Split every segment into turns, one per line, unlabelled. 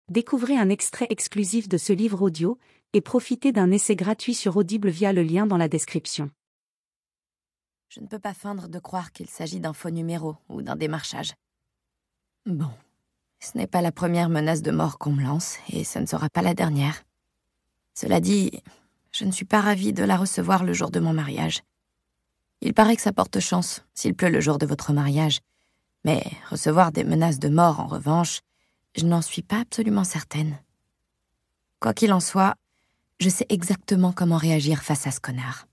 Découvrez un extrait exclusif de ce livre audio et profitez d'un essai gratuit sur Audible via le lien dans la description.
Je ne peux pas feindre de croire qu'il s'agit d'un faux numéro ou d'un démarchage. Bon, ce n'est pas la première menace de mort qu'on me lance, et ce ne sera pas la dernière. Cela dit, je ne suis pas ravie de la recevoir le jour de mon mariage. Il paraît que ça porte chance, s'il pleut le jour de votre mariage. Mais recevoir des menaces de mort, en revanche, je n'en suis pas absolument certaine. Quoi qu'il en soit, je sais exactement comment réagir face à ce connard.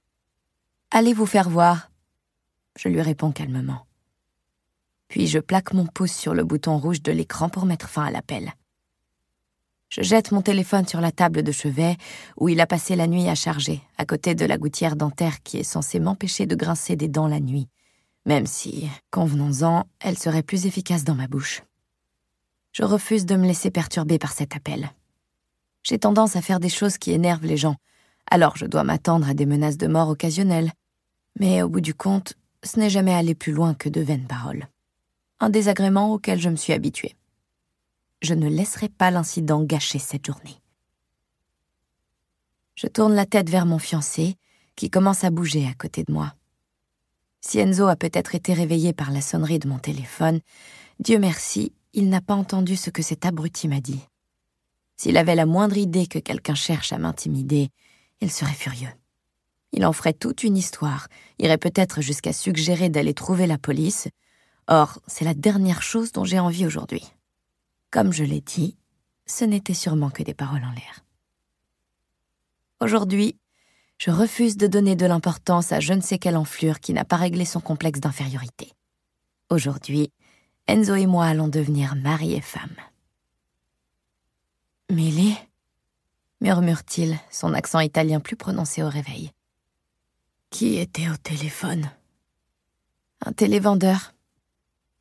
« Allez vous faire voir », je lui réponds calmement. Puis je plaque mon pouce sur le bouton rouge de l'écran pour mettre fin à l'appel. Je jette mon téléphone sur la table de chevet où il a passé la nuit à charger, à côté de la gouttière dentaire qui est censée m'empêcher de grincer des dents la nuit, même si, convenons-en, elle serait plus efficace dans ma bouche. Je refuse de me laisser perturber par cet appel. J'ai tendance à faire des choses qui énervent les gens, alors je dois m'attendre à des menaces de mort occasionnelles. Mais au bout du compte, ce n'est jamais allé plus loin que de vaines paroles. Un désagrément auquel je me suis habituée. Je ne laisserai pas l'incident gâcher cette journée. Je tourne la tête vers mon fiancé, qui commence à bouger à côté de moi. Si Enzo a peut-être été réveillé par la sonnerie de mon téléphone, Dieu merci, il n'a pas entendu ce que cet abruti m'a dit. S'il avait la moindre idée que quelqu'un cherche à m'intimider, il serait furieux. Il en ferait toute une histoire, irait peut-être jusqu'à suggérer d'aller trouver la police. Or, c'est la dernière chose dont j'ai envie aujourd'hui. Comme je l'ai dit, ce n'était sûrement que des paroles en l'air. Aujourd'hui, je refuse de donner de l'importance à je ne sais quelle enflure qui n'a pas réglé son complexe d'infériorité. Aujourd'hui, Enzo et moi allons devenir mari et femme. « Mélie ?» murmure-t-il, son accent italien plus prononcé au réveil. « Qui était au téléphone ?»« Un télévendeur. »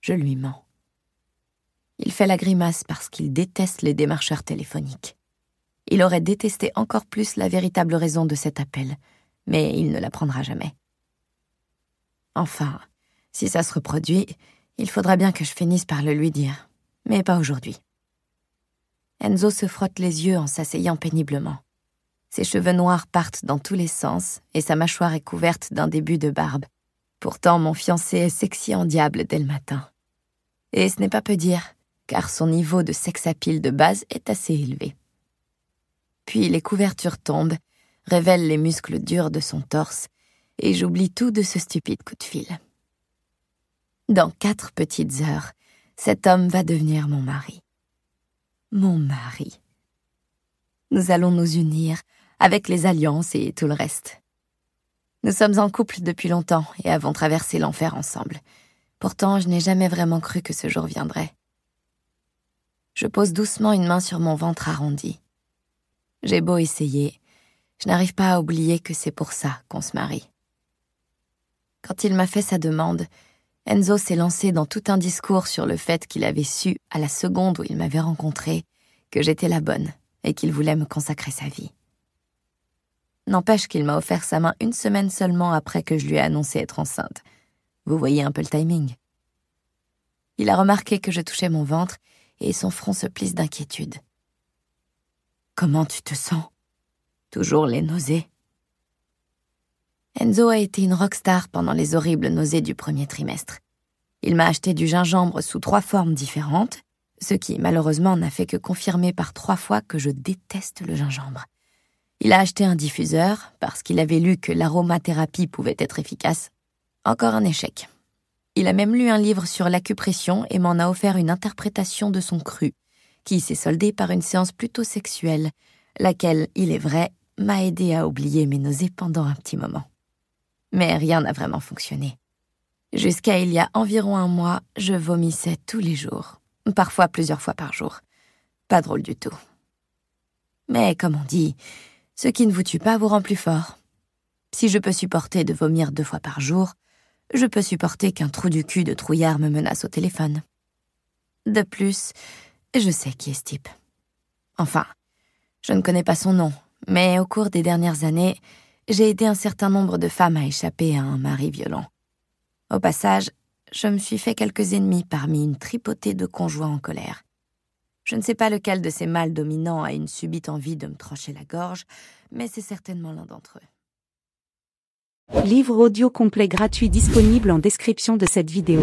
Je lui mens. Il fait la grimace parce qu'il déteste les démarcheurs téléphoniques. Il aurait détesté encore plus la véritable raison de cet appel, mais il ne l'apprendra jamais. Enfin, si ça se reproduit, il faudra bien que je finisse par le lui dire, mais pas aujourd'hui. Enzo se frotte les yeux en s'asseyant péniblement. Ses cheveux noirs partent dans tous les sens et sa mâchoire est couverte d'un début de barbe. Pourtant, mon fiancé est sexy en diable dès le matin. Et ce n'est pas peu dire, car son niveau de sex-appeal de base est assez élevé. Puis les couvertures tombent, révèlent les muscles durs de son torse, et j'oublie tout de ce stupide coup de fil. Dans 4 petites heures, cet homme va devenir mon mari. Mon mari. Nous allons nous unir, avec les alliances et tout le reste. Nous sommes en couple depuis longtemps et avons traversé l'enfer ensemble. Pourtant, je n'ai jamais vraiment cru que ce jour viendrait. Je pose doucement une main sur mon ventre arrondi. J'ai beau essayer, je n'arrive pas à oublier que c'est pour ça qu'on se marie. Quand il m'a fait sa demande, Enzo s'est lancé dans tout un discours sur le fait qu'il avait su, à la seconde où il m'avait rencontrée, que j'étais la bonne et qu'il voulait me consacrer sa vie. N'empêche qu'il m'a offert sa main 1 semaine seulement après que je lui ai annoncé être enceinte. Vous voyez un peu le timing. Il a remarqué que je touchais mon ventre et son front se plisse d'inquiétude. « Comment tu te sens ? Toujours les nausées ?» Enzo a été une rockstar pendant les horribles nausées du premier trimestre. Il m'a acheté du gingembre sous 3 formes différentes, ce qui, malheureusement, n'a fait que confirmer par 3 fois que je déteste le gingembre. Il a acheté un diffuseur, parce qu'il avait lu que l'aromathérapie pouvait être efficace. Encore un échec. Il a même lu un livre sur l'acupression et m'en a offert une interprétation de son cru, qui s'est soldée par une séance plutôt sexuelle, laquelle, il est vrai, m'a aidé à oublier mes nausées pendant un petit moment. Mais rien n'a vraiment fonctionné. Jusqu'à il y a environ 1 mois, je vomissais tous les jours, parfois plusieurs fois par jour. Pas drôle du tout. Mais comme on dit, ce qui ne vous tue pas vous rend plus fort. Si je peux supporter de vomir 2 fois par jour, je peux supporter qu'un trou du cul de trouillard me menace au téléphone. De plus, je sais qui est ce type. Enfin, je ne connais pas son nom, mais au cours des dernières années, j'ai aidé un certain nombre de femmes à échapper à un mari violent. Au passage, je me suis fait quelques ennemis parmi une tripotée de conjoints en colère. Je ne sais pas lequel de ces mâles dominants a une subite envie de me trancher la gorge, mais c'est certainement l'un d'entre eux.
Livre audio complet gratuit disponible en description de cette vidéo.